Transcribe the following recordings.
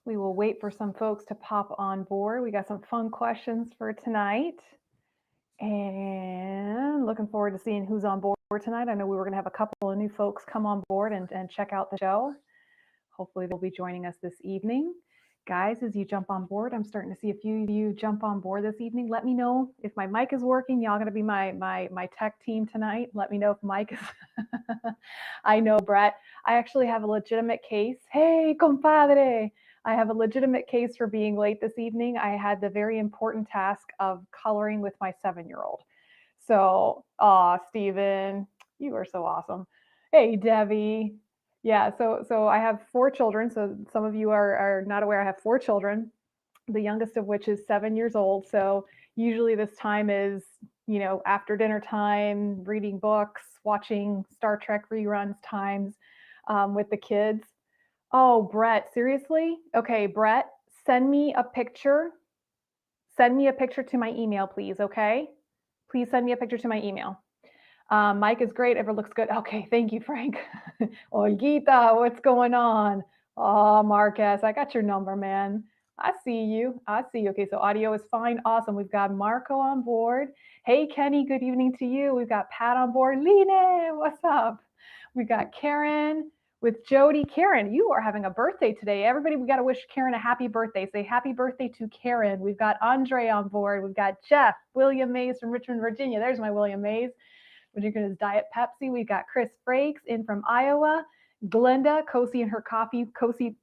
We will wait for some folks to pop on board. We got some fun questions for tonight. And looking forward to seeing who's on board tonight. I know we were going to have a couple of new folks come on board and check out the show. Hopefully they'll be joining us this evening. Guys, as you jump on board, I'm starting to see a few of you jump on board this evening. Let me know if my mic is working. Y'all going to be my tech team tonight. Let me know if mic is. I know, Brett. I actually have a legitimate case. Hey, compadre. I have a legitimate case for being late this evening. I had the very important task of coloring with my 7-year-old. So, Steven, you are so awesome. Hey, Debbie. Yeah, so I have 4 children. So some of you are not aware I have 4 children, the youngest of which is 7 years old. So usually this time is, after dinner time, reading books, watching Star Trek reruns times with the kids. Oh, Brett, seriously? Okay, Brett, send me a picture. Send me a picture to my email, please, okay? Please send me a picture to my email. Mike is great. Ever looks good. Okay, thank you, Frank. Olguita, what's going on? Oh, Marcus, I got your number, man. I see you. I see you. Okay, so audio is fine. Awesome. We've got Marco on board. Hey, Kenny, good evening to you. We've got Pat on board. Line, what's up? We've got Karen with Jody. Karen, you are having a birthday today. Everybody, we got to wish Karen a happy birthday. Say happy birthday to Karen. We've got Andre on board. We've got Jeff, William Mays from Richmond, Virginia. There's my William Mays. We're drinking his Diet Pepsi. We've got Chris Frakes in from Iowa. Glenda, Cosi and her coffee, Cosi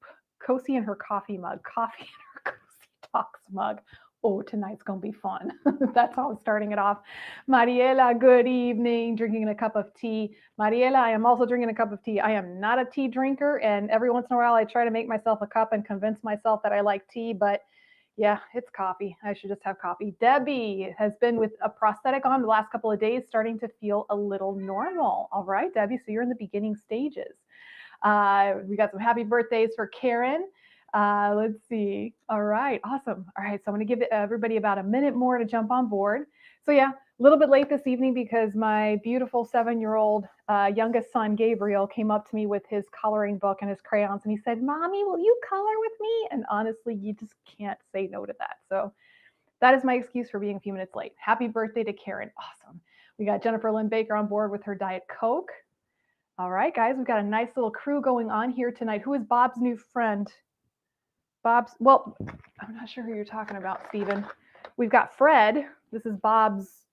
and her coffee mug. Coffee and her Cosi Talks mug. Oh, tonight's going to be fun. That's how I'm starting it off. Mariela, good evening. Drinking a cup of tea. Mariela, I am also drinking a cup of tea. I am not a tea drinker, and every once in a while I try to make myself a cup and convince myself that I like tea, but yeah, it's coffee. I should just have coffee. Debbie has been with a prosthetic on the last couple of days, starting to feel a little normal. All right, Debbie, so you're in the beginning stages. We got some happy birthdays for Karen. Let's see. All right, awesome. All right, so I'm going to give everybody about a minute more to jump on board. So yeah, a little bit late this evening because my beautiful 7-year-old youngest son, Gabriel, came up to me with his coloring book and his crayons, and he said, "Mommy, will you color with me?" And honestly, you just can't say no to that. So that is my excuse for being a few minutes late. Happy birthday to Karen. Awesome. We got Jennifer Lynn Baker on board with her Diet Coke. All right, guys, we've got a nice little crew going on here tonight. Who is Bob's new friend? Well, I'm not sure who you're talking about, Stephen. We've got Fred. This is Bob's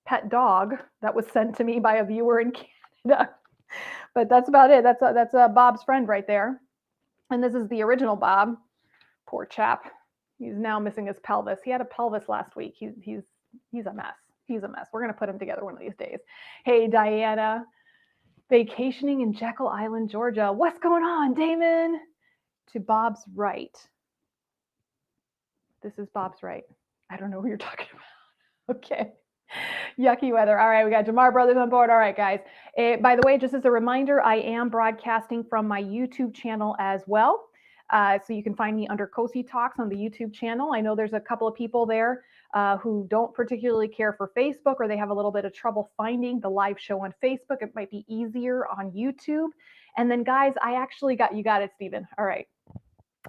pet dog that was sent to me by a viewer in Canada. But that's about it. That's Bob's friend right there. And this is the original Bob. Poor chap. He's now missing his pelvis. He had a pelvis last week. He's a mess. He's a mess. We're going to put him together one of these days. Hey, Diana. Vacationing in Jekyll Island, Georgia. What's going on, Damon? To Bob's right. This is Bob's right. I don't know who you're talking about. Okay. Yucky weather. All right, we got Jamar Brothers on board. All right, guys. By the way, just as a reminder, I am broadcasting from my YouTube channel as well. So you can find me under Cosi Talks on the YouTube channel. I know there's a couple of people there who don't particularly care for Facebook, or they have a little bit of trouble finding the live show on Facebook. It might be easier on YouTube. And then, guys, I actually you got it, Stephen. All right.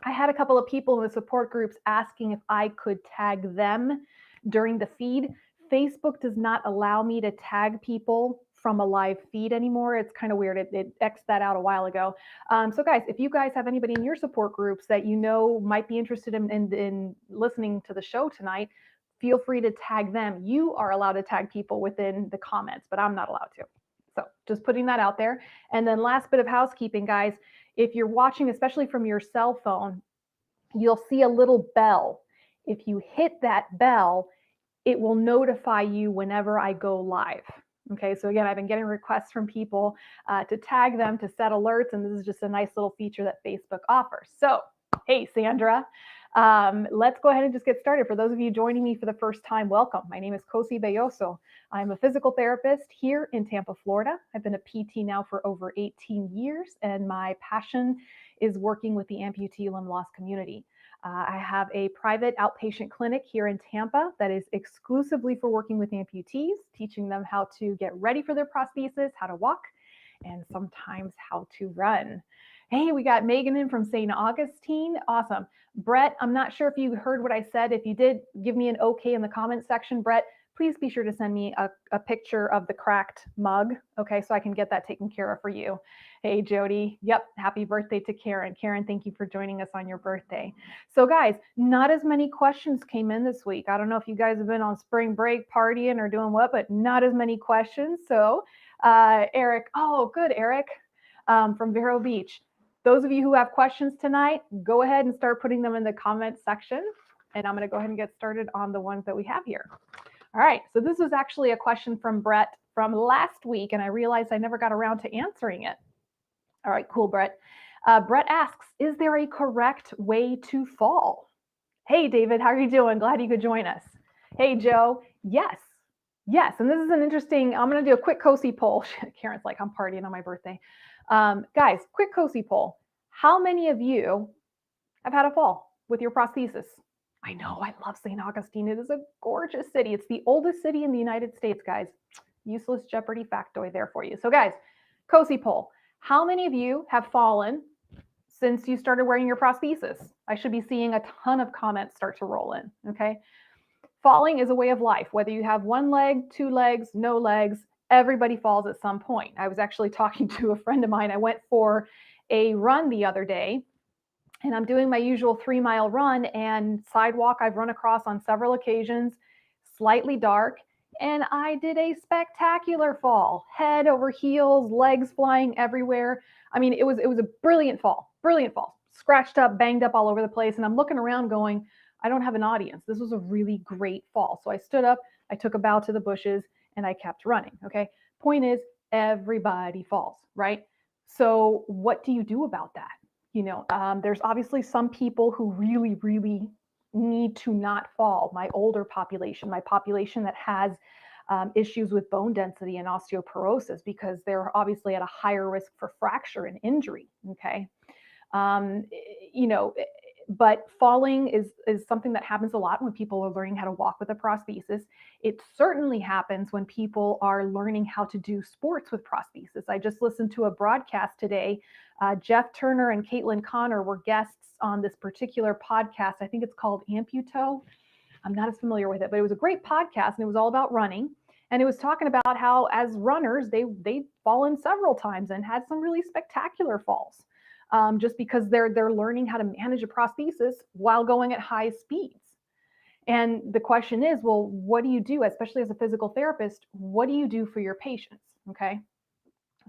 I had a couple of people in the support groups asking if I could tag them during the feed. Facebook does not allow me to tag people from a live feed anymore. It's kind of weird. It X'd that out a while ago. So guys, if you guys have anybody in your support groups that you know might be interested in listening to the show tonight, feel free to tag them. You are allowed to tag people within the comments, but I'm not allowed to. So just putting that out there. And then last bit of housekeeping, guys, if you're watching, especially from your cell phone, you'll see a little bell. If you hit that bell, it will notify you whenever I go live. Okay, so again, I've been getting requests from people to tag them, to set alerts, and this is just a nice little feature that Facebook offers. So, hey, Sandra, let's go ahead and just get started. For those of you joining me for the first time, welcome. My name is Cosi Belloso. I'm a physical therapist here in Tampa, Florida. I've been a PT now for over 18 years, and my passion is working with the amputee limb loss community. I have a private outpatient clinic here in Tampa that is exclusively for working with amputees, teaching them how to get ready for their prosthesis, how to walk, and sometimes how to run. Hey, we got Megan in from St. Augustine. Awesome. Brett, I'm not sure if you heard what I said. If you did, give me an okay in the comment section. Brett, please be sure to send me a picture of the cracked mug, okay, so I can get that taken care of for you. Hey, Jody. Yep, happy birthday to Karen. Karen, thank you for joining us on your birthday. So guys, not as many questions came in this week. I don't know if you guys have been on spring break partying or doing what, but not as many questions. So Eric, oh, good, Eric, from Vero Beach. Those of you who have questions tonight, go ahead and start putting them in the comment section. And I'm going to go ahead and get started on the ones that we have here. All right, so this was actually a question from Brett from last week, and I realized I never got around to answering it. All right, cool, Brett. Brett asks, is there a correct way to fall? Hey, David, how are you doing? Glad you could join us. Hey, Joe, yes. Yes, and this is an interesting, I'm going to do a quick Cosi poll. Karen's like, I'm partying on my birthday. Guys, quick Cosi poll. How many of you have had a fall with your prosthesis? I know, I love St. Augustine. It is a gorgeous city. It's the oldest city in the United States, guys. Useless Jeopardy factoid there for you. So guys, Cosi poll. How many of you have fallen since you started wearing your prosthesis? I should be seeing a ton of comments start to roll in, okay? Falling is a way of life. Whether you have one leg, two legs, no legs, everybody falls at some point. I was actually talking to a friend of mine. I went for a run the other day, and I'm doing my usual 3-mile run, and sidewalk I've run across on several occasions, slightly dark, and I did a spectacular fall, head over heels, legs flying everywhere. I mean, it was a brilliant fall, scratched up, banged up all over the place. And I'm looking around going, I don't have an audience. This was a really great fall. So I stood up, I took a bow to the bushes, and I kept running, okay? Point is, everybody falls, right? So what do you do about that? You know, there's obviously some people who really, really need to not fall. My older population, my population that has issues with bone density and osteoporosis, because they're obviously at a higher risk for fracture and injury, okay? You know, but falling is something that happens a lot when people are learning how to walk with a prosthesis. It certainly happens when people are learning how to do sports with prosthesis. I just listened to a broadcast today. Jeff Turner and Caitlin Connor were guests on this particular podcast. I think it's called Amputo. I'm not as familiar with it, but it was a great podcast, and it was all about running. And it was talking about how, as runners, they'd fallen several times and had some really spectacular falls. Just because they're learning how to manage a prosthesis while going at high speeds. And the question is, well, what do you do, especially as a physical therapist? What do you do for your patients? Okay,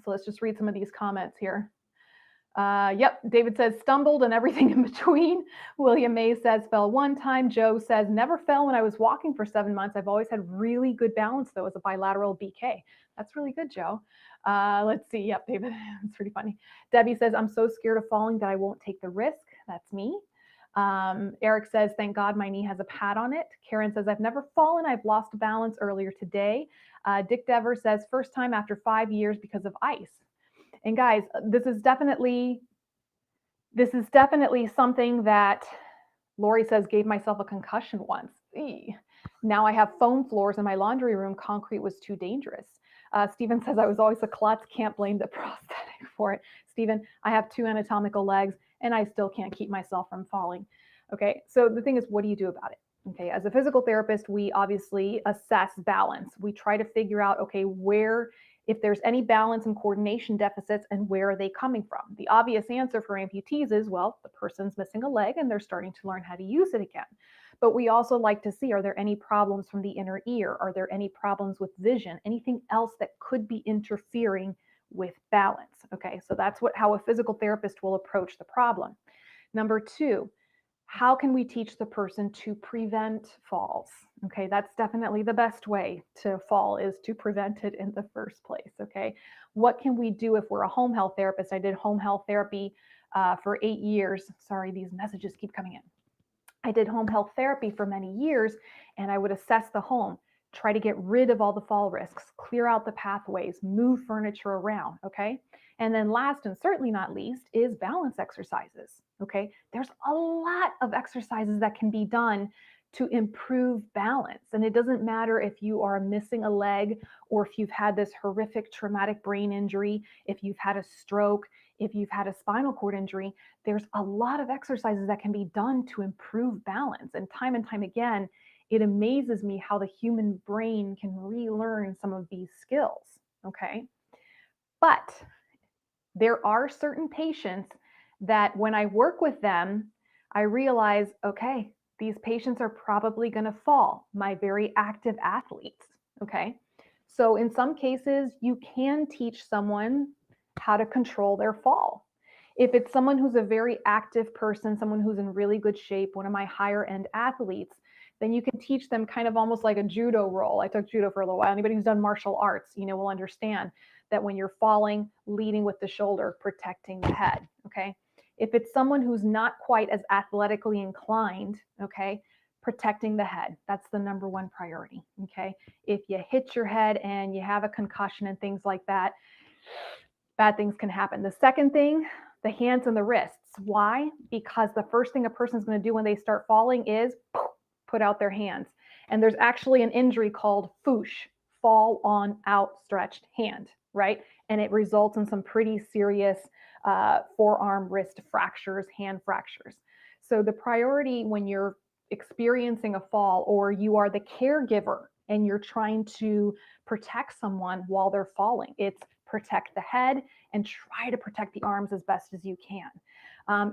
so let's just read some of these comments here. Yep, David says stumbled and everything in between. William Mays says fell one time. Joe says never fell when I was walking for 7 months. I've always had really good balance though as a bilateral BK. That's really good, Joe. Let's see. Yep, David, it's pretty funny. Debbie says I'm so scared of falling that I won't take the risk. That's me. Eric says thank God my knee has a pad on it. Karen says I've never fallen. I've lost balance earlier today. Dick Dever says first time after 5 years because of ice. And guys, this is definitely something that Lori says gave myself a concussion once. Eey. Now I have foam floors in my laundry room. Concrete was too dangerous. Stephen says I was always a klutz. Can't blame the prosthetic for it. Stephen, I have 2 anatomical legs and I still can't keep myself from falling. Okay, so the thing is, what do you do about it? Okay, as a physical therapist, we obviously assess balance. We try to figure out, okay, where, if there's any balance and coordination deficits, and where are they coming from? The obvious answer for amputees is, well, the person's missing a leg and they're starting to learn how to use it again. But we also like to see, are there any problems from the inner ear? Are there any problems with vision? Anything else that could be interfering with balance? Okay, so that's how a physical therapist will approach the problem. Number 2, how can we teach the person to prevent falls? Okay, that's definitely the best way to fall, is to prevent it in the first place. Okay, what can we do if we're a home health therapist? I did home health therapy for 8 years. Sorry, these messages keep coming in. I did home health therapy for many years, and I would assess the home, try to get rid of all the fall risks, clear out the pathways, move furniture around, okay? And then last and certainly not least is balance exercises, okay? There's a lot of exercises that can be done to improve balance. And it doesn't matter if you are missing a leg or if you've had this horrific traumatic brain injury, if you've had a stroke, if you've had a spinal cord injury, there's a lot of exercises that can be done to improve balance. And time again, it amazes me how the human brain can relearn some of these skills, okay? But there are certain patients that when I work with them, I realize, okay, these patients are probably going to fall, my very active athletes, okay? So in some cases, you can teach someone how to control their fall. If it's someone who's a very active person, someone who's in really good shape, one of my higher end athletes, then you can teach them kind of almost like a judo roll. I took judo for a little while. Anybody who's done martial arts, will understand that when you're falling, leading with the shoulder, protecting the head, okay? If it's someone who's not quite as athletically inclined, okay, protecting the head, that's the number one priority, okay? If you hit your head and you have a concussion and things like that, bad things can happen. The second thing, the hands and the wrists. Why? Because the first thing a person's going to do when they start falling is put out their hands. And there's actually an injury called foosh, fall on outstretched hand, right? And it results in some pretty serious forearm, wrist fractures, hand fractures. So the priority when you're experiencing a fall or you are the caregiver and you're trying to protect someone while they're falling, it's protect the head and try to protect the arms as best as you can.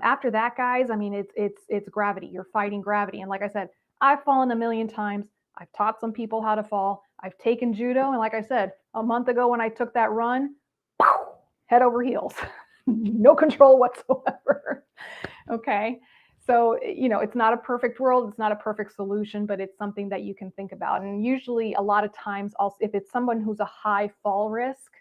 After that, guys, I mean, it's gravity. You're fighting gravity. And like I said, I've fallen a million times. I've taught some people how to fall. I've taken judo. And like I said, a month ago when I took that run, head over heels, no control whatsoever. Okay. So, it's not a perfect world. It's not a perfect solution, but it's something that you can think about. And usually a lot of times also, if it's someone who's a high fall risk,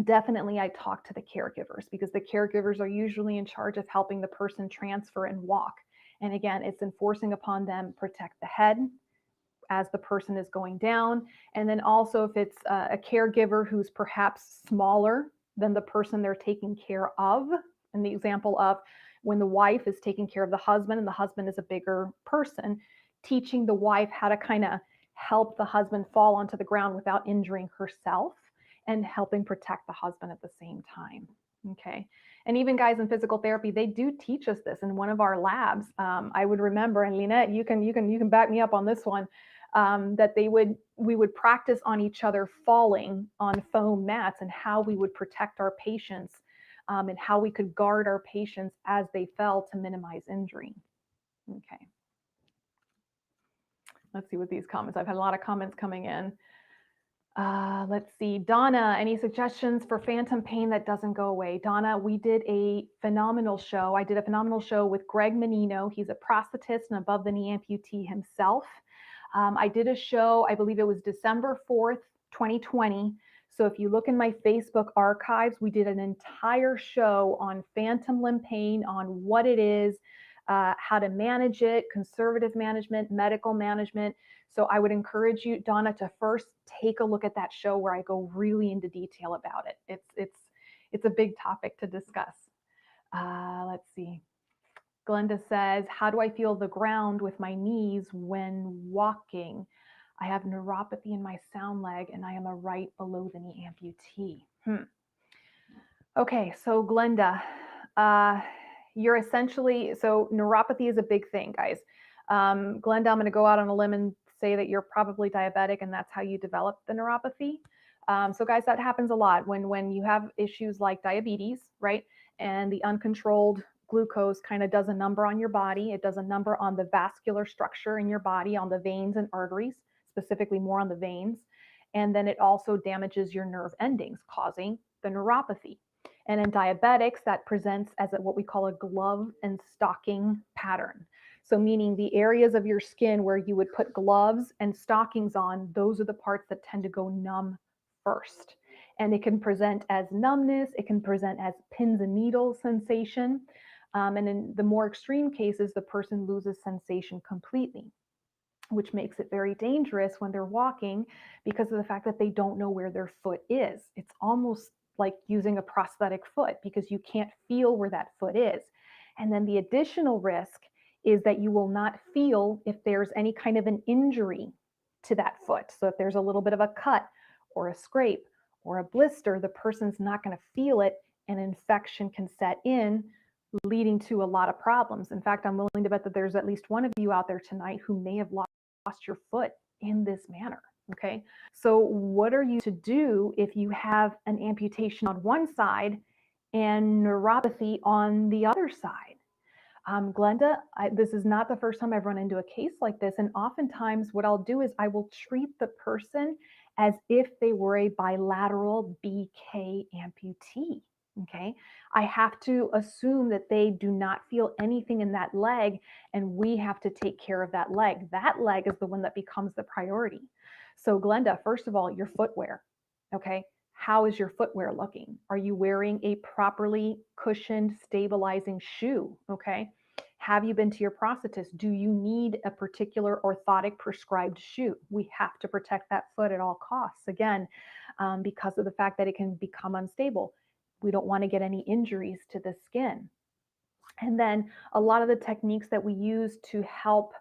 definitely I talk to the caregivers because the caregivers are usually in charge of helping the person transfer and walk. And again, it's enforcing upon them, protect the head as the person is going down. And then also if it's a caregiver who's perhaps smaller than the person they're taking care of, and the example of when the wife is taking care of the husband and the husband is a bigger person, teaching the wife how to kind of help the husband fall onto the ground without injuring herself and helping protect the husband at the same time. Okay. And even guys in physical therapy, they do teach us this in one of our labs. I would remember, and Lynette, you can back me up on this one, that we would practice on each other falling on foam mats and how we would protect our patients and how we could guard our patients as they fell to minimize injury. Okay. Let's see what these comments, I've had a lot of comments coming in. Let's see, Donna, any suggestions for phantom pain that doesn't go away? Donna, we did a phenomenal show. I did a phenomenal show with Greg Menino. He's a prosthetist and above the knee amputee himself. I did a show, I believe it was December 4th, 2020. So if you look in my Facebook archives, we did an entire show on phantom limb pain, on what it is, how to manage it, conservative management, medical management. So I would encourage you, Donna, to first take a look at that show where I go really into detail about it. It's a big topic to discuss. Let's see. Glenda says, how do I feel the ground with my knees when walking? I have neuropathy in my sound leg and I am a right below the knee amputee. Okay, so Glenda, you're essentially, so neuropathy is a big thing, guys. Glenda, I'm going to go out on a limb and say that you're probably diabetic and that's how you develop the neuropathy. So guys, that happens a lot when you have issues like diabetes, right? And the uncontrolled glucose kind of does a number on your body. It does a number on the vascular structure in your body, on the veins and arteries, specifically more on the veins. And then it also damages your nerve endings, causing the neuropathy. And in diabetics, that presents as what we call a glove and stocking pattern. So meaning the areas of your skin where you would put gloves and stockings on, those are the parts that tend to go numb first. And it can present as numbness, it can present as pins and needles sensation. And in the more extreme cases, the person loses sensation completely, which makes it very dangerous when they're walking because of the fact that they don't know where their foot is. It's almost like using a prosthetic foot because you can't feel where that foot is. And then the additional risk is that you will not feel if there's any kind of an injury to that foot. So if there's a little bit of a cut or a scrape or a blister, the person's not going to feel it, and infection can set in, leading to a lot of problems. In fact, I'm willing to bet that there's at least one of you out there tonight who may have lost your foot in this manner. Okay, so what are you to do if you have an amputation on one side and neuropathy on the other side? Glenda, this is not the first time I've run into a case like this. And oftentimes what I'll do is I will treat the person as if they were a bilateral BK amputee. Okay. I have to assume that they do not feel anything in that leg, and we have to take care of that leg. That leg is the one that becomes the priority. So Glenda, first of all, your footwear. Okay. How is your footwear looking? Are you wearing a properly cushioned, stabilizing shoe? Okay. Have you been to your prosthetist? Do you need a particular orthotic prescribed shoe? We have to protect that foot at all costs, again, because of the fact that it can become unstable. We don't want to get any injuries to the skin. And then a lot of the techniques that we use to help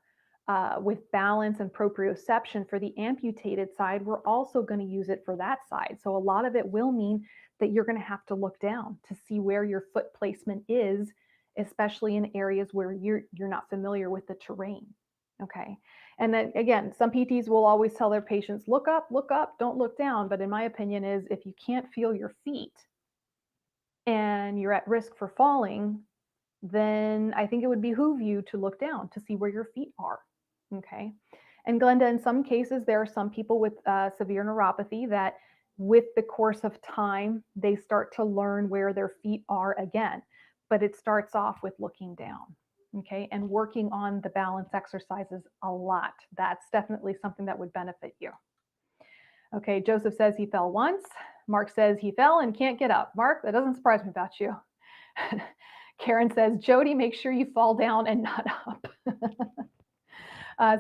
with balance and proprioception for the amputated side, we're also going to use it for that side. So a lot of it will mean that you're going to have to look down to see where your foot placement is, especially in areas where you're not familiar with the terrain. Okay. And then again, some PTs will always tell their patients, look up, don't look down. But in my opinion is, if you can't feel your feet and you're at risk for falling, then I think it would behoove you to look down to see where your feet are. Okay. And Glenda, in some cases, there are some people with severe neuropathy that with the course of time, they start to learn where their feet are again. But it starts off with looking down. Okay. And working on the balance exercises a lot. That's definitely something that would benefit you. Okay. Joseph says he fell once. Mark says he fell and can't get up. Mark, that doesn't surprise me about you. Karen says, Jody, make sure you fall down and not up.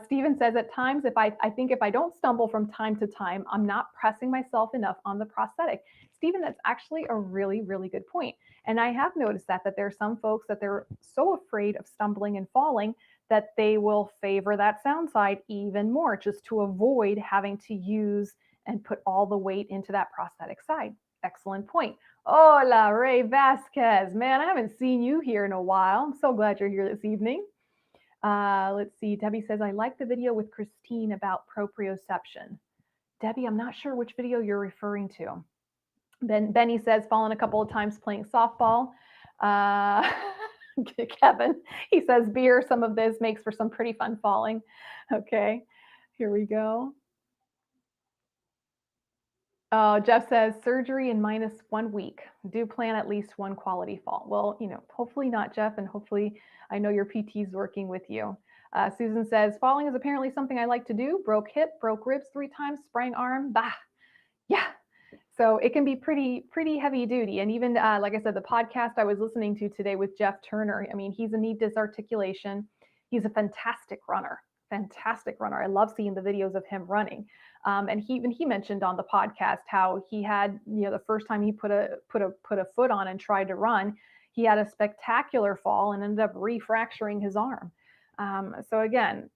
Stephen says, at times, I think if I don't stumble from time to time, I'm not pressing myself enough on the prosthetic. Stephen, that's actually a really, really good point. And I have noticed that there are some folks that they're so afraid of stumbling and falling that they will favor that sound side even more, just to avoid having to use and put all the weight into that prosthetic side. Excellent point. Hola, Ray Vasquez. Man, I haven't seen you here in a while. I'm so glad you're here this evening. Let's see. Debbie says, I like the video with Christine about proprioception. Debbie, I'm not sure which video you're referring to. Benny says, fallen a couple of times playing softball. Kevin, he says, beer, some of this makes for some pretty fun falling. Okay, here we go. Jeff says, surgery in -1 week. Do plan at least one quality fall. Well, hopefully not, Jeff, and hopefully I know your PT's working with you. Susan says, falling is apparently something I like to do. Broke hip, broke ribs 3 times, sprained arm. Bah, yeah. So it can be pretty heavy duty. And even, like I said, the podcast I was listening to today with Jeff Turner, I mean, he's a knee dysarticulation. He's a fantastic runner. I love seeing the videos of him running. And he mentioned on the podcast how he had, the first time he put a foot on and tried to run, he had a spectacular fall and ended up refracturing his arm. So again,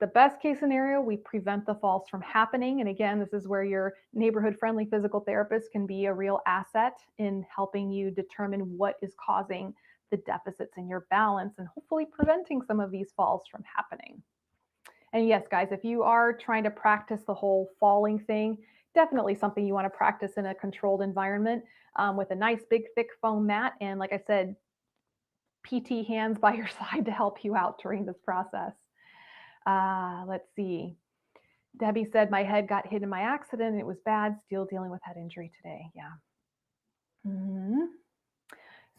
the best case scenario, we prevent the falls from happening. And again, this is where your neighborhood friendly physical therapist can be a real asset in helping you determine what is causing the deficits in your balance and hopefully preventing some of these falls from happening. And yes, guys, if you are trying to practice the whole falling thing, definitely something you want to practice in a controlled environment with a nice big thick foam mat. And like I said, PT hands by your side to help you out during this process. Let's see. Debbie said, my head got hit in my accident. It was bad. Still dealing with head injury today. Yeah. Mm-hmm.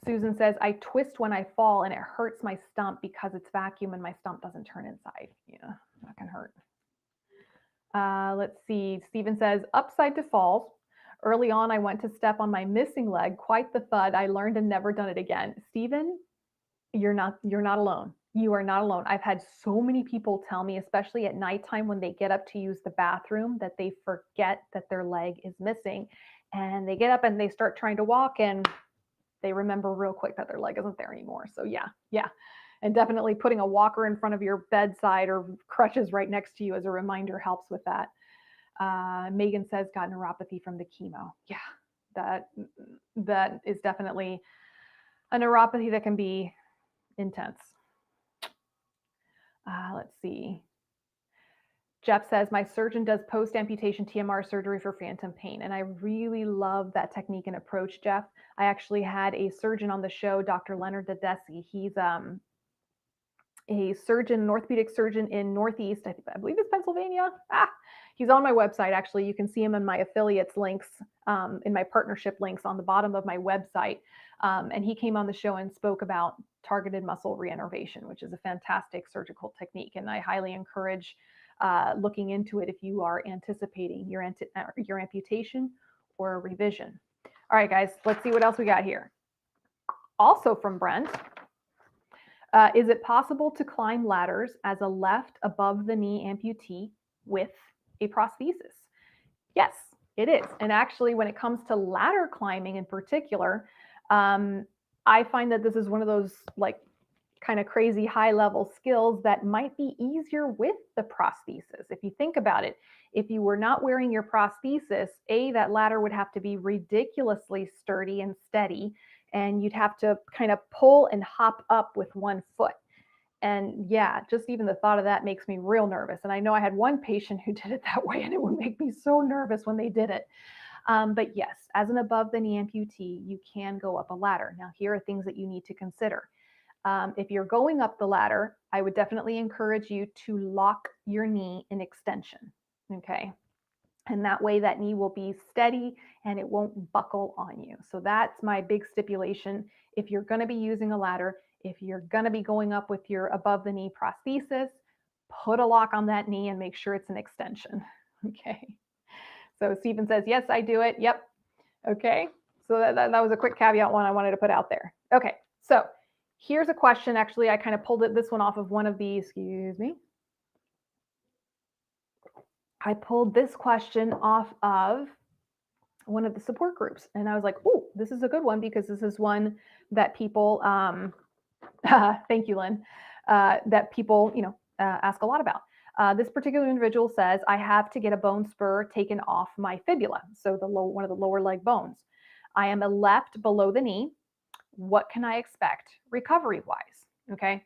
Susan says, I twist when I fall and it hurts my stump because it's vacuum and my stump doesn't turn inside. Yeah, that can hurt. Let's see. Stephen says, upside to falls. Early on, I went to step on my missing leg. Quite the thud. I learned and never done it again. Stephen, you're not alone. You are not alone. I've had so many people tell me, especially at nighttime when they get up to use the bathroom, that they forget that their leg is missing. And they get up and they start trying to walk and they remember real quick that their leg isn't there anymore. So yeah. And definitely putting a walker in front of your bedside or crutches right next to you as a reminder helps with that. Megan says got neuropathy from the chemo. Yeah, that is definitely a neuropathy that can be intense. Let's see. Jeff says, my surgeon does post-amputation TMR surgery for phantom pain. And I really love that technique and approach, Jeff. I actually had a surgeon on the show, Dr. Leonard Dedesi. He's a surgeon, an orthopedic surgeon in Northeast, I believe it's Pennsylvania. He's on my website, actually. You can see him in my affiliates links, in my partnership links on the bottom of my website. And he came on the show and spoke about targeted muscle reinnervation, which is a fantastic surgical technique. And I highly encourage looking into it if you are anticipating your amputation or a revision. All right, guys, let's see what else we got here. Also from Brent, is it possible to climb ladders as a left above the knee amputee with a prosthesis? Yes, it is. And actually, when it comes to ladder climbing in particular, I find that this is one of those like kind of crazy high level skills that might be easier with the prosthesis. If you think about it, if you were not wearing your prosthesis, that ladder would have to be ridiculously sturdy and steady, and you'd have to kind of pull and hop up with one foot. And yeah, just even the thought of that makes me real nervous. And I know I had one patient who did it that way, and it would make me so nervous when they did it. But yes, as an above the knee amputee, you can go up a ladder. Now, here are things that you need to consider. If you're going up the ladder, I would definitely encourage you to lock your knee in extension, okay? And that way that knee will be steady and it won't buckle on you. So that's my big stipulation. If you're gonna be using a ladder, if you're gonna be going up with your above the knee prosthesis, put a lock on that knee and make sure it's an extension, okay? So Stephen says, yes, I do it, yep, okay. So that was a quick caveat one I wanted to put out there. Okay, so here's a question. Actually, I kind of pulled this one off of one of the, excuse me. I pulled this question off of one of the support groups. And I was like, oh, this is a good one because this is one that people, thank you, Lynn, that people, ask a lot about. This particular individual says, I have to get a bone spur taken off my fibula. So one of the lower leg bones. I am a left below the knee. What can I expect recovery-wise? Okay.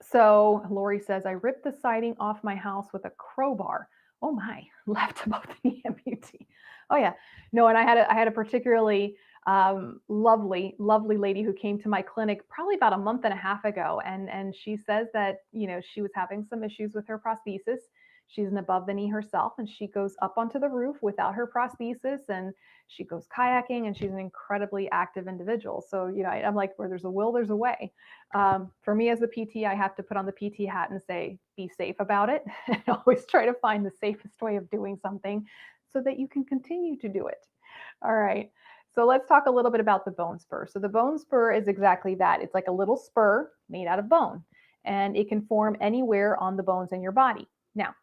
So Lori says, I ripped the siding off my house with a crowbar. Oh my, left above the knee amputee. Oh yeah. No, and I had a particularly lovely lady who came to my clinic probably about a month and a half ago. And she says that, she was having some issues with her prosthesis. She's an above the knee herself, and she goes up onto the roof without her prosthesis, and she goes kayaking, and she's an incredibly active individual. So, I'm like, where there's a will, there's a way. For me as the PT, I have to put on the PT hat and say, be safe about it. And always try to find the safest way of doing something so that you can continue to do it. All right. So let's talk a little bit about the bone spur. So the bone spur is exactly that. It's like a little spur made out of bone, and it can form anywhere on the bones in your body. Now,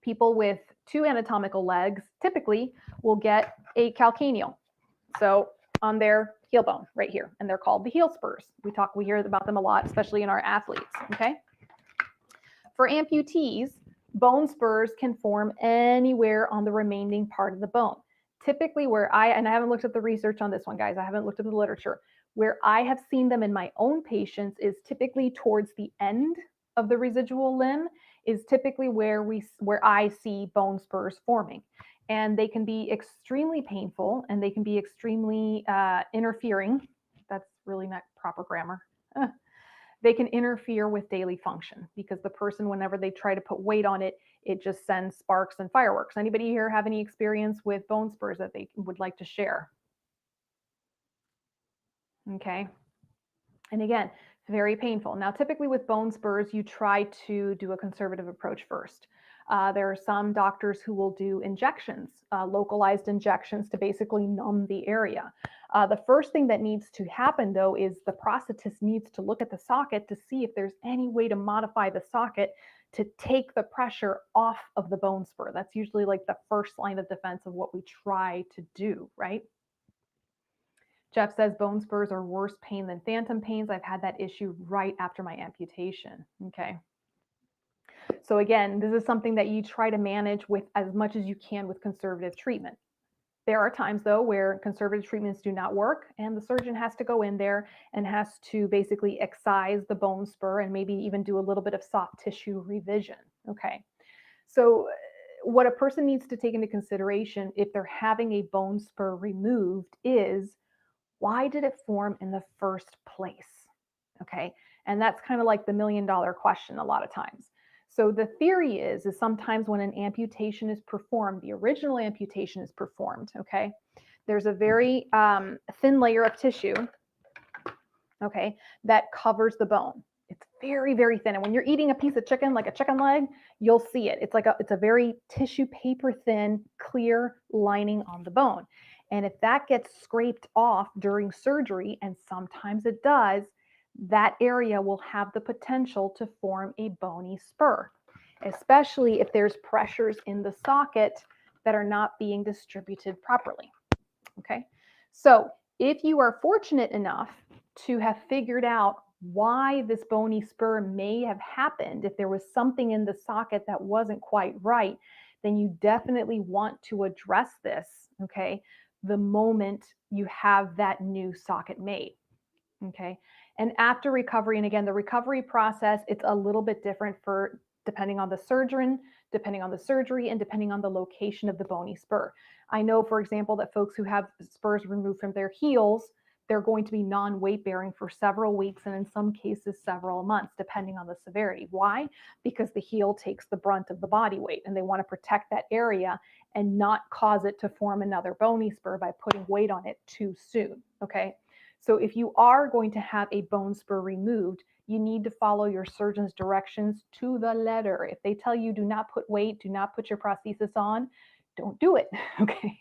people with two anatomical legs typically will get a calcaneal. So on their heel bone right here, and they're called the heel spurs. We hear about them a lot, especially in our athletes, okay? For amputees, bone spurs can form anywhere on the remaining part of the bone. Typically and I haven't looked at the research on this one, guys, I haven't looked at the literature, where I have seen them in my own patients is typically towards the end of the residual limb is typically where I see bone spurs forming. And they can be extremely painful, and they can be extremely interfering. That's really not proper grammar. They can interfere with daily function because the person, whenever they try to put weight on it, it just sends sparks and fireworks. Anybody here have any experience with bone spurs that they would like to share? Okay. And again, very painful. Now, typically with bone spurs, you try to do a conservative approach first. There are some doctors who will do injections, localized injections to basically numb the area. The first thing that needs to happen, though, is the prosthetist needs to look at the socket to see if there's any way to modify the socket to take the pressure off of the bone spur. That's usually like the first line of defense of what we try to do, right? Jeff says bone spurs are worse pain than phantom pains. I've had that issue right after my amputation. Okay. So again, this is something that you try to manage with as much as you can with conservative treatment. There are times, though, where conservative treatments do not work, and the surgeon has to go in there and has to basically excise the bone spur and maybe even do a little bit of soft tissue revision. Okay. So what a person needs to take into consideration if they're having a bone spur removed is, why did it form in the first place? Okay. And that's kind of like the $1 million question a lot of times. So the theory is sometimes when an amputation is performed, the original amputation is performed, okay, there's a very thin layer of tissue, okay, that covers the bone. It's very, very thin. And when you're eating a piece of chicken, like a chicken leg, you'll see it. It's a very tissue paper thin, clear lining on the bone. And if that gets scraped off during surgery, and sometimes it does, that area will have the potential to form a bony spur, especially if there's pressures in the socket that are not being distributed properly. Okay, so if you are fortunate enough to have figured out why this bony spur may have happened, if there was something in the socket that wasn't quite right, then you definitely want to address this, okay, the moment you have that new socket made. Okay. And after recovery, and again, the recovery process, it's a little bit different for depending on the surgeon, depending on the surgery, and depending on the location of the bony spur. I know, for example, that folks who have spurs removed from their heels, they're going to be non-weight bearing for several weeks, and in some cases, several months, depending on the severity. Why? Because the heel takes the brunt of the body weight, and they want to protect that area and not cause it to form another bony spur by putting weight on it too soon. Okay. So if you are going to have a bone spur removed, you need to follow your surgeon's directions to the letter. If they tell you do not put weight, do not put your prosthesis on, don't do it. Okay.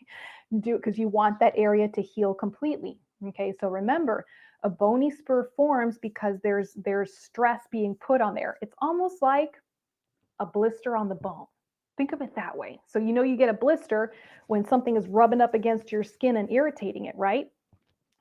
Do it because you want that area to heal completely. Okay. So remember, a bony spur forms because there's stress being put on there. It's almost like a blister on the bone. Think of it that way. So you know you get a blister when something is rubbing up against your skin and irritating it, right?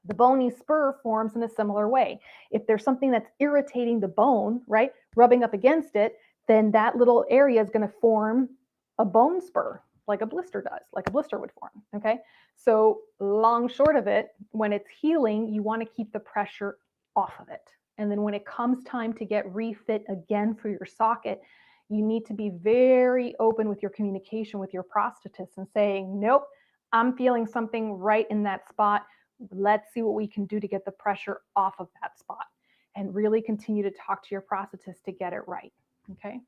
The bony spur forms in a similar way. If there's something that's irritating the bone, right, rubbing up against it, then that little area is going to form a bone spur, like a blister does, like a blister would form, okay? So long short of it, when it's healing, you want to keep the pressure off of it. And then when it comes time to get refit again for your socket, you need to be very open with your communication with your prosthetist and saying, nope, I'm feeling something right in that spot. Let's see what we can do to get the pressure off of that spot, and really continue to talk to your prosthetist to get it right. Okay.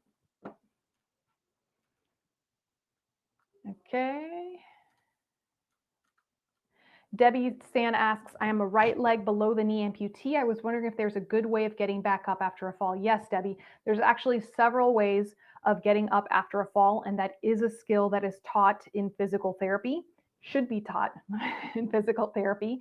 Okay. Debbie San asks, I am a right leg below the knee amputee. I was wondering if there's a good way of getting back up after a fall. Yes, Debbie, there's actually several ways of getting up after a fall, and that is a skill that is taught in physical therapy, should be taught in physical therapy.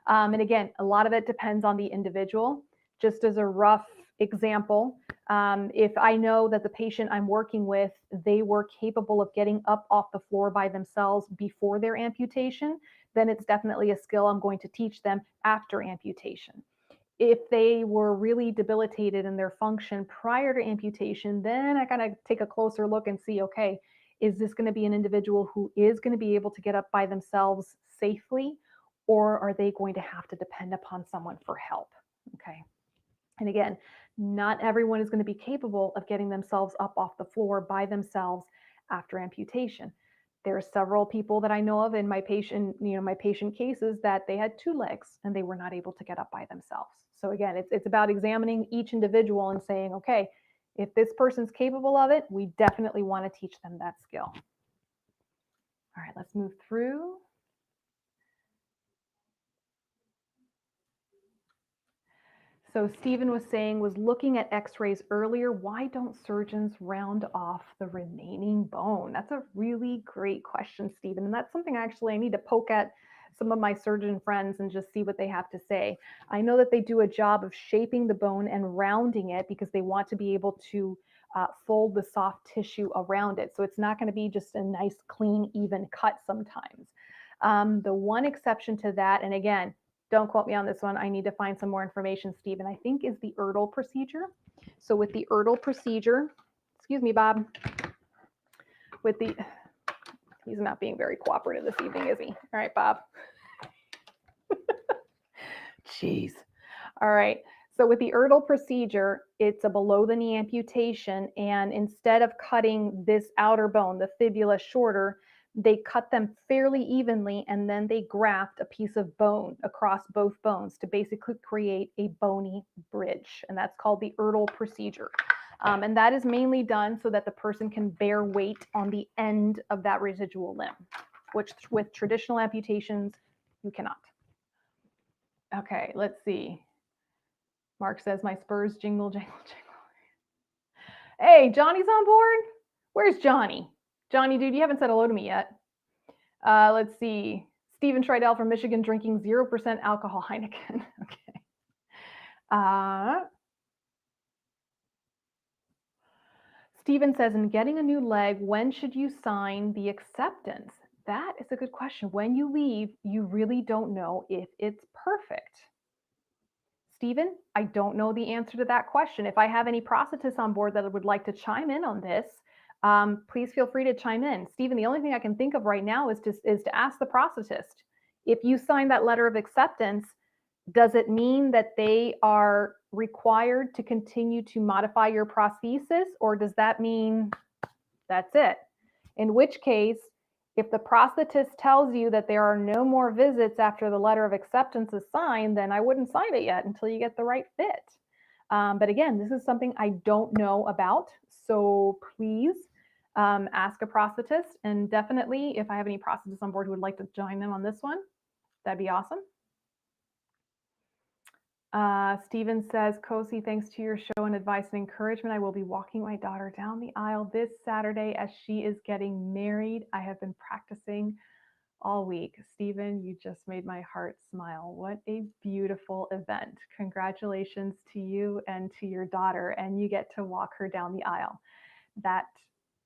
And again, a lot of it depends on the individual. Just as a rough example, if I know that the patient I'm working with, they were capable of getting up off the floor by themselves before their amputation, then it's definitely a skill I'm going to teach them after amputation. If they were really debilitated in their function prior to amputation, then I kind of take a closer look and see, okay, is this going to be an individual who is going to be able to get up by themselves safely, or are they going to have to depend upon someone for help? Okay. And again, not everyone is going to be capable of getting themselves up off the floor by themselves after amputation. There are several people that I know of in my patient cases that they had 2 legs and they were not able to get up by themselves. So again, it's about examining each individual and saying, okay, if this person's capable of it, we definitely want to teach them that skill. All right, let's move through. So Stephen was saying, was looking at x-rays earlier, why don't surgeons round off the remaining bone? That's a really great question, Stephen. And that's something I need to poke at some of my surgeon friends and just see what they have to say. I know that they do a job of shaping the bone and rounding it because they want to be able to fold the soft tissue around it. So it's not going to be just a nice, clean, even cut sometimes. The one exception to that, and again, don't quote me on this one. I need to find some more information, Stephen, I think is the Erdl procedure. So with the Erdl procedure, excuse me, Bob, with the, he's not being very cooperative this evening, is he? All right, Bob. Jeez. All right. So with the Erdl procedure, it's a below the knee amputation. And instead of cutting this outer bone, the fibula, shorter, they cut them fairly evenly, and then they graft a piece of bone across both bones to basically create a bony bridge. And that's called the Erdl procedure. And that is mainly done so that the person can bear weight on the end of that residual limb, which with traditional amputations, you cannot. Okay, let's see. Mark says, my Spurs jingle, jingle, jingle. Hey, Johnny's on board? Where's Johnny? Johnny, dude, you haven't said hello to me yet. Let's see. Stephen Tridell from Michigan drinking 0% alcohol Heineken. Okay. Stephen says, in getting a new leg, when should you sign the acceptance? That is a good question. When you leave, you really don't know if it's perfect. Stephen, I don't know the answer to that question. If I have any prosthetists on board that would like to chime in on this, please feel free to chime in. Stephen, the only thing I can think of right now is to ask the prosthetist, if you sign that letter of acceptance, does it mean that they are required to continue to modify your prosthesis, or does that mean that's it? In which case, if the prosthetist tells you that there are no more visits after the letter of acceptance is signed, then I wouldn't sign it yet until you get the right fit. But again, this is something I don't know about. So please ask a prosthetist. And definitely, if I have any prosthetists on board who would like to join in on this one, that'd be awesome. Stephen says, Cosi, thanks to your show and advice and encouragement, I will be walking my daughter down the aisle this Saturday as she is getting married. I have been practicing all week. Stephen, you just made my heart smile. What a beautiful event. Congratulations to you and to your daughter, and you get to walk her down the aisle. That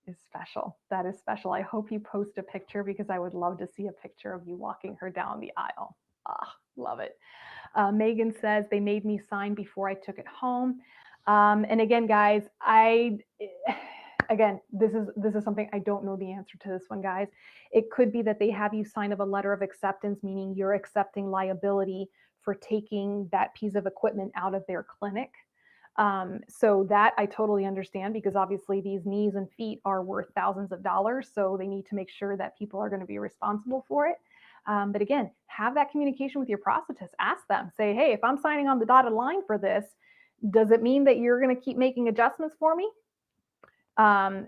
is special. That is special. I hope you post a picture because I would love to see a picture of you walking her down the aisle. Ah, love it. Megan says, they made me sign before I took it home. And again, guys, this is something I don't know the answer to this one, guys. It could be that they have you sign of a letter of acceptance, meaning you're accepting liability for taking that piece of equipment out of their clinic. So that I totally understand, because obviously these knees and feet are worth thousands of dollars. So they need to make sure that people are going to be responsible for it. But again, have that communication with your prosthetist. Ask them, say, hey, if I'm signing on the dotted line for this, does it mean that you're going to keep making adjustments for me?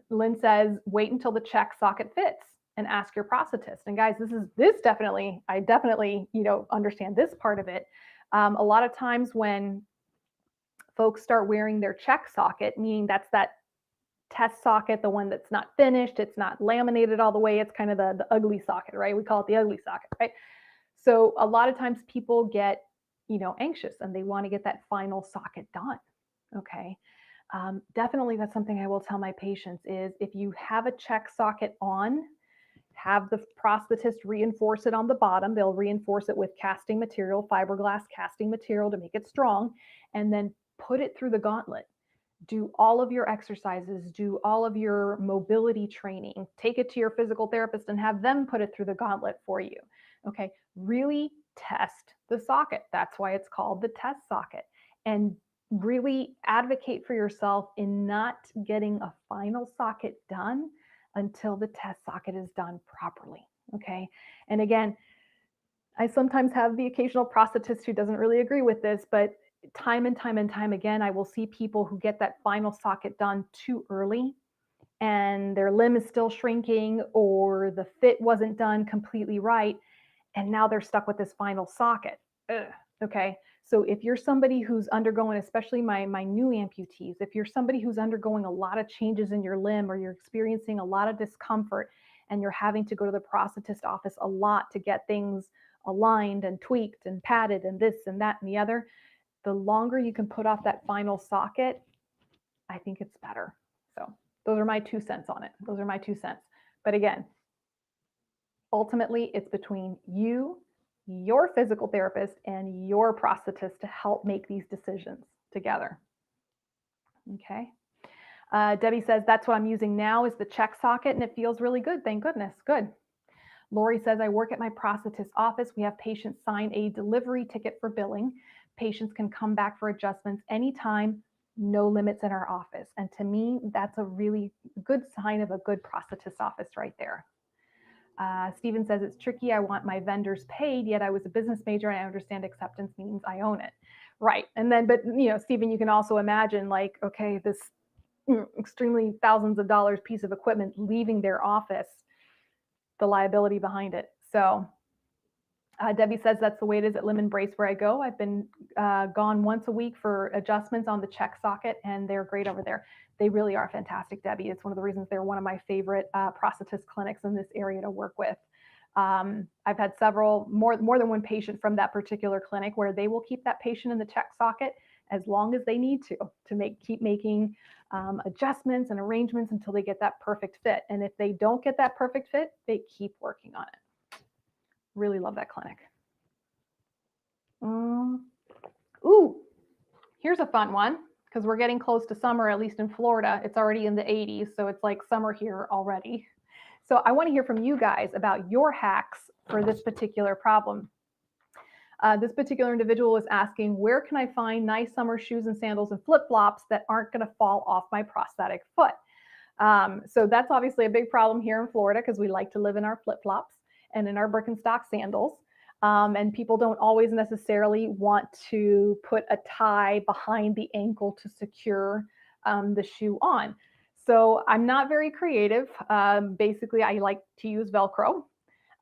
Lynn says, wait until the check socket fits and ask your prosthetist. And guys, I definitely, understand this part of it. A lot of times when folks start wearing their check socket, meaning that's that test socket, the one that's not finished, it's not laminated all the way, it's kind of the ugly socket, right? We call it the ugly socket, right? So a lot of times people get, anxious and they want to get that final socket done, okay? Definitely that's something I will tell my patients is, if you have a check socket on, have the prosthetist reinforce it on the bottom. They'll reinforce it with casting material, fiberglass casting material to make it strong, and then put it through the gauntlet. Do all of your exercises, do all of your mobility training, take it to your physical therapist and have them put it through the gauntlet for you. Okay, really test the socket. That's why it's called the test socket. And really advocate for yourself in not getting a final socket done until the test socket is done properly. Okay, and again, I sometimes have the occasional prosthetist who doesn't really agree with this, but time and time again, I will see people who get that final socket done too early and their limb is still shrinking, or the fit wasn't done completely right, and now they're stuck with this final socket. Ugh. Okay, so if you're somebody who's undergoing, especially my new amputees, if you're somebody who's undergoing a lot of changes in your limb, or you're experiencing a lot of discomfort and you're having to go to the prosthetist office a lot to get things aligned and tweaked and padded and this and that and the other, the longer you can put off that final socket, I think it's better. So those are my 2 cents on it. Those are my 2 cents. But again, ultimately, it's between you, your physical therapist and your prosthetist to help make these decisions together. Okay. Debbie says, that's what I'm using now is the check socket, and it feels really good. Thank goodness. Good. Lori says, I work at my prosthetist office. We have patients sign a delivery ticket for billing. Patients can come back for adjustments anytime, no limits in our office. And to me, that's a really good sign of a good prosthetist office right there. Stephen says, it's tricky. I want my vendors paid, yet I was a business major and I understand acceptance means I own it. Right. And then, but Stephen, you can also imagine like, okay, this extremely thousands of dollars piece of equipment leaving their office, the liability behind it. So Debbie says that's the way it is at Limb and Brace where I go. I've been gone once a week for adjustments on the check socket, and they're great over there. They really are fantastic, Debbie. It's one of the reasons they're one of my favorite prosthetist clinics in this area to work with. I've had several, more than one patient from that particular clinic where they will keep that patient in the check socket as long as they need to keep making adjustments and arrangements until they get that perfect fit. And if they don't get that perfect fit, they keep working on it. Really love that clinic. Ooh, here's a fun one because we're getting close to summer, at least in Florida. It's already in the 80s, so it's like summer here already. So I want to hear from you guys about your hacks for this particular problem. This particular individual was asking, where can I find nice summer shoes and sandals and flip-flops that aren't going to fall off my prosthetic foot? So that's obviously a big problem here in Florida because we like to live in our flip-flops and in our Birkenstock sandals. And people don't always necessarily want to put a tie behind the ankle to secure the shoe on. So I'm not very creative. Basically, I like to use Velcro.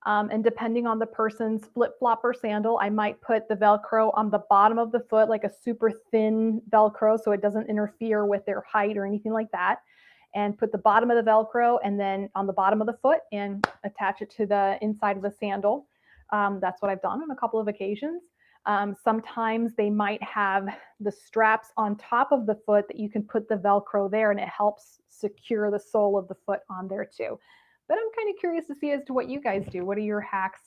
And depending on the person's flip-flop or sandal, I might put the Velcro on the bottom of the foot, like a super thin Velcro, so it doesn't interfere with their height or anything like that. And put the bottom of the Velcro and then on the bottom of the foot and attach it to the inside of the sandal. That's what I've done on a couple of occasions. Sometimes they might have the straps on top of the foot that you can put the Velcro there, and it helps secure the sole of the foot on there too. But I'm kind of curious to see as to what you guys do. What are your hacks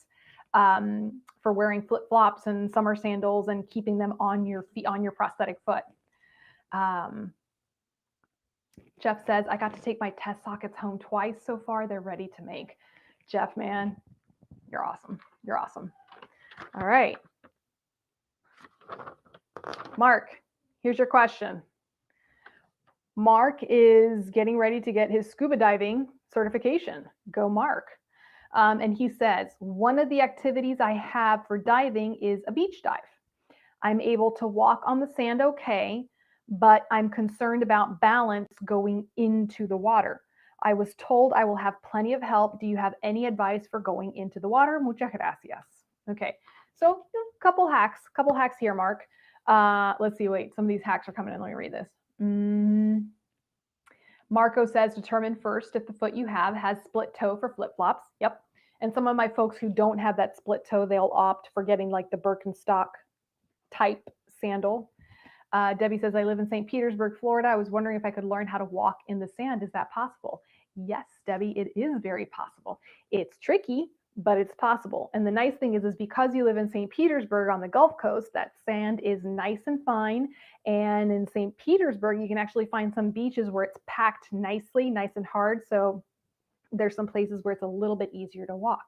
for wearing flip-flops and summer sandals and keeping them on your feet, on your prosthetic foot? Jeff says, I got to take my test sockets home twice so far. They're ready to make. Jeff, man, you're awesome. You're awesome. All right. Mark, here's your question. Mark is getting ready to get his scuba diving certification. Go Mark. And he says, one of the activities I have for diving is a beach dive. I'm able to walk on the sand okay, but I'm concerned about balance going into the water. I was told I will have plenty of help. Do you have any advice for going into the water? Muchas gracias. Okay, so couple hacks here, Mark. Let's see, wait, some of these hacks are coming in. Let me read this. Marco says, determine first if the foot you have has split toe for flip-flops. Yep. And some of my folks who don't have that split toe, they'll opt for getting like the Birkenstock type sandal. Debbie says, I live in St. Petersburg, Florida. I was wondering if I could learn how to walk in the sand. Is that possible? Yes, Debbie, it is very possible. It's tricky, but it's possible. And the nice thing is because you live in St. Petersburg on the Gulf Coast, that sand is nice and fine. And in St. Petersburg, you can actually find some beaches where it's packed nicely, nice and hard. So there's some places where it's a little bit easier to walk.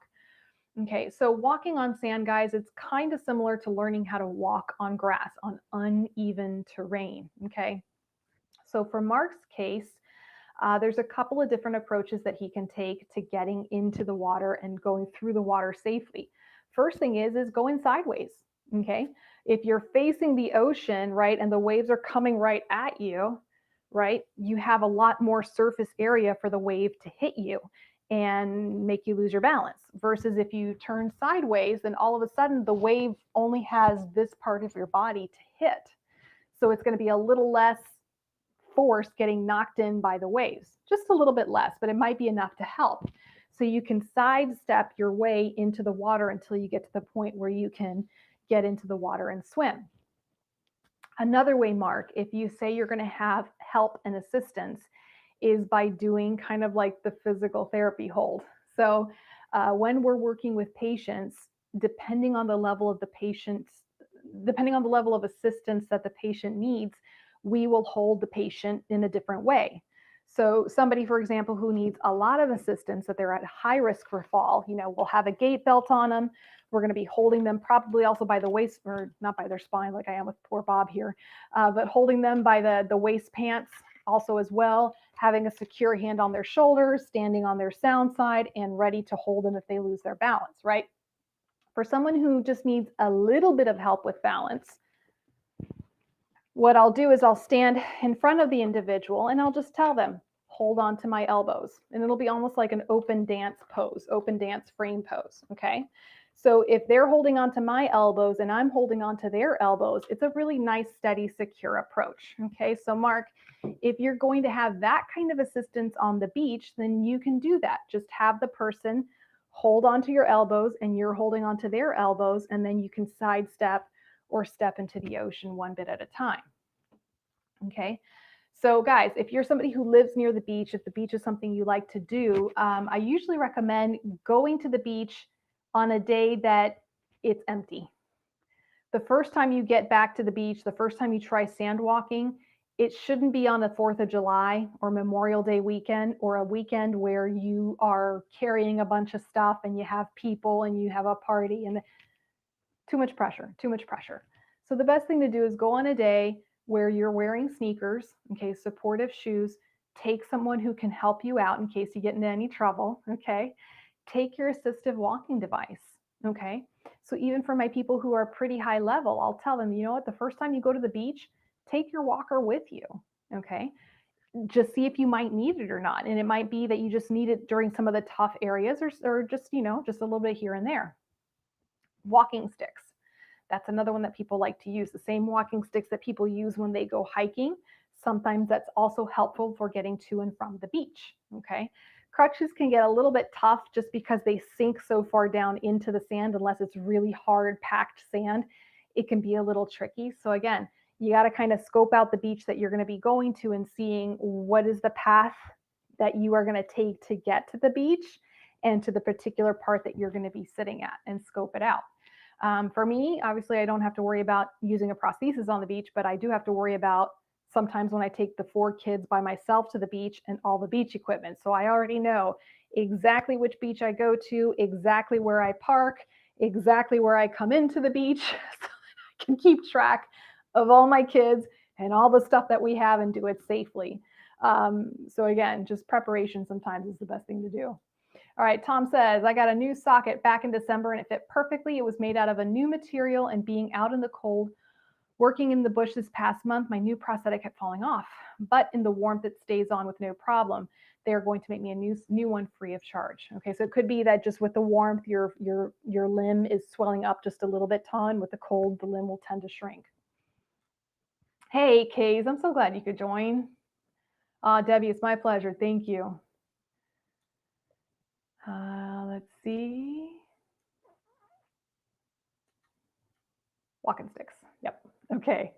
Okay, so walking on sand, guys, it's kind of similar to learning how to walk on grass on uneven terrain. Okay, so for Mark's case, there's a couple of different approaches that he can take to getting into the water and going through the water safely. First thing is going sideways. Okay, if you're facing the ocean, right, and the waves are coming right at you, right, you have a lot more surface area for the wave to hit you and make you lose your balance, versus if you turn sideways, then all of a sudden the wave only has this part of your body to hit. So it's going to be a little less force getting knocked in by the waves, just a little bit less, but it might be enough to help. So you can sidestep your way into the water until you get to the point where you can get into the water and swim. Another way, Mark, if you say you're going to have help and assistance, is by doing kind of like the physical therapy hold. So when we're working with patients, depending on the level of the patient's, depending on the level of assistance that the patient needs, we will hold the patient in a different way. So somebody, for example, who needs a lot of assistance, that they're at high risk for fall, we'll have a gait belt on them. We're going to be holding them probably also by the waist, or not by their spine like I am with poor Bob here, but holding them by the waist pants also as well, having a secure hand on their shoulders, standing on their sound side, and ready to hold them if they lose their balance, right? For someone who just needs a little bit of help with balance, what I'll do is I'll stand in front of the individual and I'll just tell them, hold on to my elbows. And it'll be almost like an open dance pose, open dance frame pose, okay? So if they're holding on to my elbows and I'm holding on to their elbows, it's a really nice, steady, secure approach, okay? So Mark, if you're going to have that kind of assistance on the beach, then you can do that. Just have the person hold on to your elbows and you're holding on to their elbows, and then you can sidestep or step into the ocean one bit at a time. Okay, so guys, if you're somebody who lives near the beach, if the beach is something you like to do, I usually recommend going to the beach on a day that it's empty. The first time you get back to the beach, the first time you try sand walking, it shouldn't be on the 4th of July or Memorial Day weekend, or a weekend where you are carrying a bunch of stuff and you have people and you have a party, and too much pressure, too much pressure. So the best thing to do is go on a day where you're wearing sneakers, okay, supportive shoes. Take someone who can help you out in case you get into any trouble, okay? Take your assistive walking device, okay? So even for my people who are pretty high level, I'll tell them, you know what, the first time you go to the beach, take your walker with you, okay? Just see if you might need it or not. And it might be that you just need it during some of the tough areas, or just, just a little bit here and there. Walking sticks. That's another one that people like to use. The same walking sticks that people use when they go hiking. Sometimes that's also helpful for getting to and from the beach, okay? Crutches can get a little bit tough just because they sink so far down into the sand. Unless it's really hard packed sand, it can be a little tricky. So again, you got to kind of scope out the beach that you're going to be going to and seeing what is the path that you are going to take to get to the beach and to the particular part that you're going to be sitting at, and scope it out. For me, obviously, I don't have to worry about using a prosthesis on the beach, but I do have to worry about sometimes when I take the 4 kids by myself to the beach and all the beach equipment. So I already know exactly which beach I go to, exactly where I park, exactly where I come into the beach, so that I can keep track of all my kids and all the stuff that we have and do it safely. So again, just preparation sometimes is the best thing to do. All right, Tom says, I got a new socket back in December and it fit perfectly. It was made out of a new material, and being out in the cold, working in the bush this past month, my new prosthetic kept falling off, but in the warmth it stays on with no problem. They're going to make me a new one free of charge. Okay, so it could be that just with the warmth, your limb is swelling up just a little bit, Tom. With the cold, the limb will tend to shrink. Hey, Kays, I'm so glad you could join. Debbie, it's my pleasure. Thank you. Let's see. Walking sticks. Yep. Okay.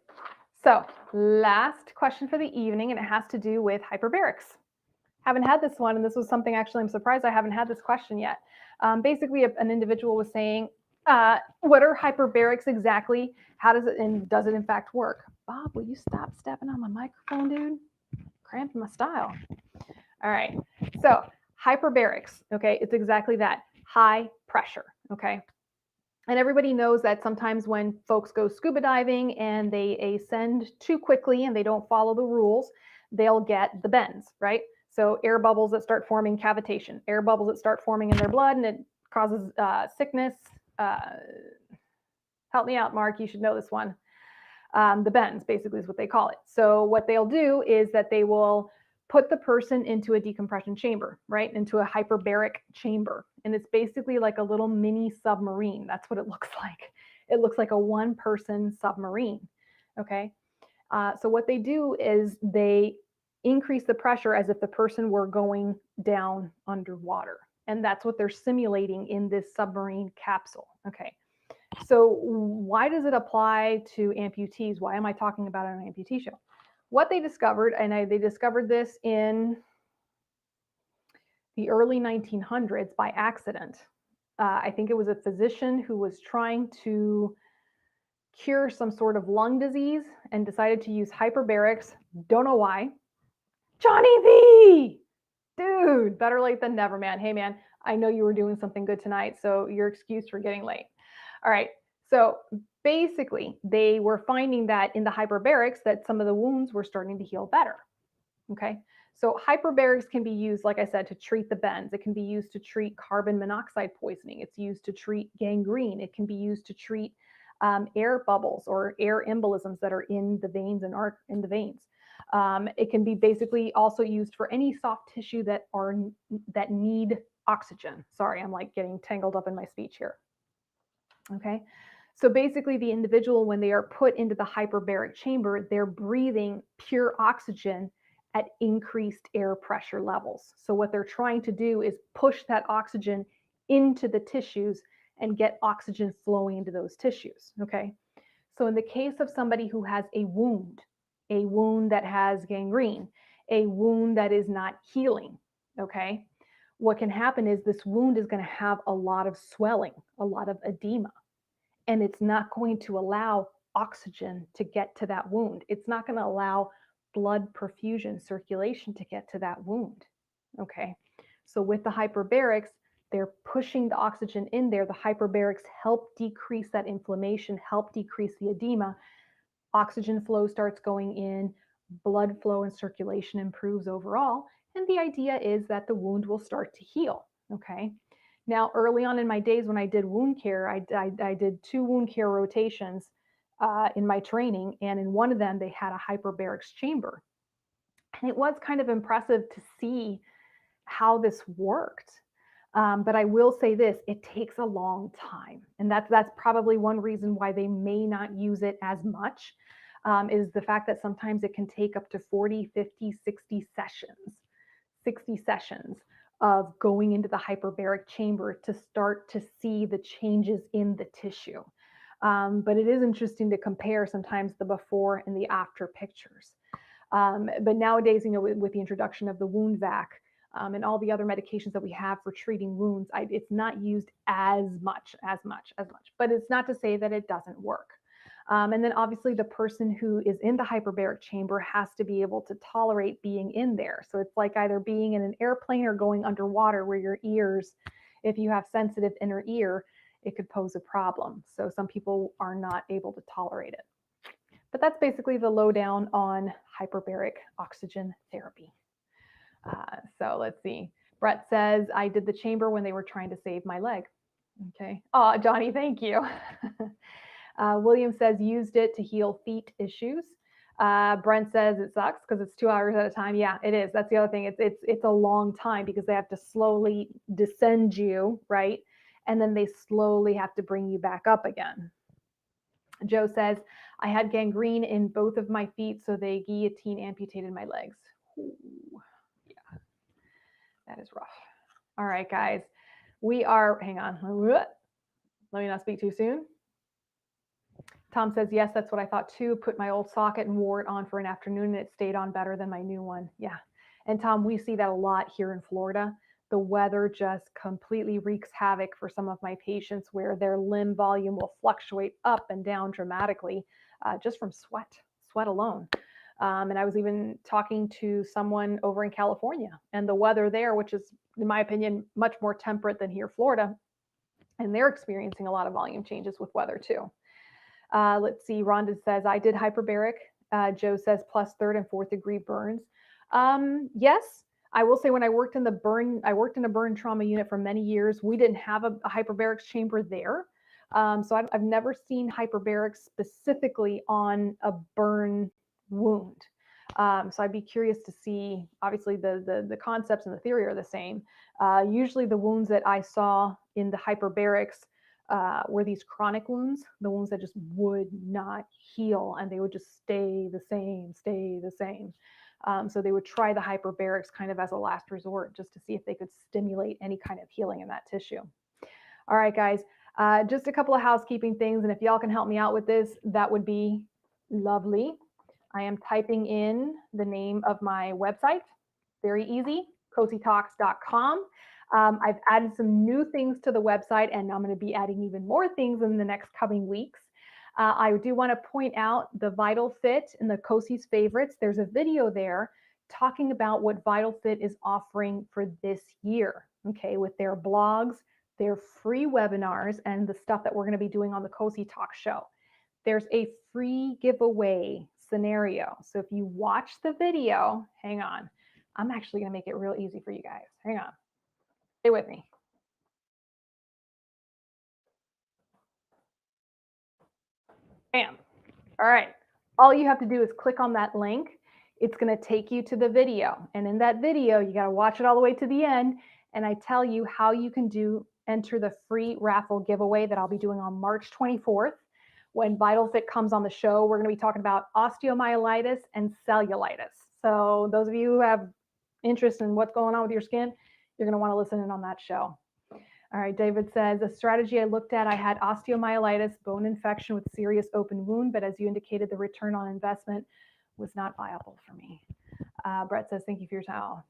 So last question for the evening, and it has to do with hyperbarics. Haven't had this one, and this was something actually I'm surprised I haven't had this question yet. Basically, an individual was saying, what are hyperbarics exactly? How does it, and does it in fact work? Bob, will you stop stepping on my microphone, dude? Cramping my style. All right. So hyperbarics, okay, it's exactly that, high pressure, okay? And everybody knows that sometimes when folks go scuba diving and they ascend too quickly and they don't follow the rules, they'll get the bends, right? So air bubbles that start forming cavitation, air bubbles that start forming in their blood, and it causes sickness. Help me out, Mark, you should know this one. The bends basically is what they call it. So what they'll do is that they will put the person into a decompression chamber, right? Into a hyperbaric chamber. And it's basically like a little mini submarine. That's what it looks like. It looks like a one-person submarine, okay? So what they do is they increase the pressure as if the person were going down underwater. And that's what they're simulating in this submarine capsule, okay? So why does it apply to amputees? Why am I talking about it on an amputee show? What they discovered, and they discovered this in the early 1900s by accident. I think it was a physician who was trying to cure some sort of lung disease and decided to use hyperbarics. Don't know why. Johnny V! Dude, better late than never, man. Hey, man, I know you were doing something good tonight, so your excuse for getting late. All right, so basically, they were finding that in the hyperbarics that some of the wounds were starting to heal better, okay? So hyperbarics can be used, like I said, to treat the bends. It can be used to treat carbon monoxide poisoning. It's used to treat gangrene. It can be used to treat air bubbles or air embolisms that are in the veins and are in the veins. It can be basically also used for any soft tissue that need oxygen. Sorry, I'm like getting tangled up in my speech here. Okay, so basically the individual, when they are put into the hyperbaric chamber, they're breathing pure oxygen at increased air pressure levels. So what they're trying to do is push that oxygen into the tissues and get oxygen flowing into those tissues, okay? So in the case of somebody who has a wound that has gangrene, a wound that is not healing, okay? What can happen is this wound is going to have a lot of swelling, a lot of edema, and it's not going to allow oxygen to get to that wound. It's not going to allow blood perfusion, circulation to get to that wound, okay? So with the hyperbarics, they're pushing the oxygen in there. The hyperbarics help decrease that inflammation, help decrease the edema. Oxygen flow starts going in, blood flow and circulation improves overall. And the idea is that the wound will start to heal, okay? Now, early on in my days when I did wound care, I did 2 wound care rotations in my training. And in one of them, they had a hyperbarics chamber. And it was kind of impressive to see how this worked. But I will say this, it takes a long time. And that's probably one reason why they may not use it as much, is the fact that sometimes it can take up to 40, 50, 60 sessions of going into the hyperbaric chamber to start to see the changes in the tissue. But it is interesting to compare sometimes the before and the after pictures. But nowadays, with the introduction of the wound vac, and all the other medications that we have for treating wounds, it's not used as much. But it's not to say that it doesn't work. And then obviously the person who is in the hyperbaric chamber has to be able to tolerate being in there. So it's like either being in an airplane or going underwater, where your ears, if you have sensitive inner ear, it could pose a problem. So some people are not able to tolerate it. But that's basically the lowdown on hyperbaric oxygen therapy. So let's see. Brett says, I did the chamber when they were trying to save my leg. Okay. Oh, Johnny, thank you. William says, used it to heal feet issues. Brent says it sucks because it's 2 hours at a time. Yeah, it is. That's the other thing. It's a long time because they have to slowly descend you, right? And then they slowly have to bring you back up again. Joe says, I had gangrene in both of my feet, so they guillotine amputated my legs. Ooh. Yeah, that is rough. All right, guys. We are, hang on. Let me not speak too soon. Tom says, yes, that's what I thought too. Put my old socket and wore it on for an afternoon and it stayed on better than my new one. Yeah. And Tom, we see that a lot here in Florida. The weather just completely wreaks havoc for some of my patients, where their limb volume will fluctuate up and down dramatically just from sweat alone. And I was even talking to someone over in California, and the weather there, which is, in my opinion, much more temperate than here, Florida, and they're experiencing a lot of volume changes with weather too. Let's see. Rhonda says, I did hyperbaric. Joe says plus 3rd and 4th degree burns. Yes, I will say when I worked in a burn trauma unit for many years, we didn't have a hyperbarics chamber there. So I've never seen hyperbarics specifically on a burn wound. So I'd be curious to see, obviously the concepts and the theory are the same. Usually the wounds that I saw in the hyperbarics were these chronic wounds, the wounds that just would not heal, and they would just stay the same. So they would try the hyperbarics kind of as a last resort, just to see if they could stimulate any kind of healing in that tissue. All right, guys, just a couple of housekeeping things, and if y'all can help me out with this, that would be lovely. I am typing in the name of my website. Very easy, cositalks.com. I've added some new things to the website, and I'm going to be adding even more things in the next coming weeks. I do want to point out the Vital Fit and the Cosi's favorites. There's a video there talking about what Vital Fit is offering for this year, okay, with their blogs, their free webinars, and the stuff that we're going to be doing on the Cosi Talk show. There's a free giveaway scenario. So if you watch the video, hang on. I'm actually going to make it real easy for you guys. Hang on. Stay with me. Bam. All right. All you have to do is click on that link. It's going to take you to the video. And in that video, you got to watch it all the way to the end. And I tell you how you can enter the free raffle giveaway that I'll be doing on March 24th. When Vital Fit comes on the show, we're going to be talking about osteomyelitis and cellulitis. So those of you who have interest in what's going on with your skin, you're going to want to listen in on that show. All right, David says, a strategy I looked at, I had osteomyelitis, bone infection with serious open wound, but as you indicated, the return on investment was not viable for me. Brett says, thank you for your time.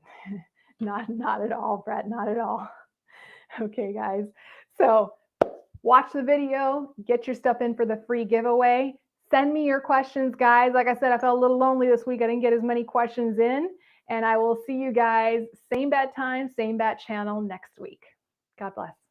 Not at all, Brett, not at all. Okay, guys. So watch the video, get your stuff in for the free giveaway. Send me your questions, guys. Like I said, I felt a little lonely this week. I didn't get as many questions in. And I will see you guys, same bat time, same bat channel next week. God bless.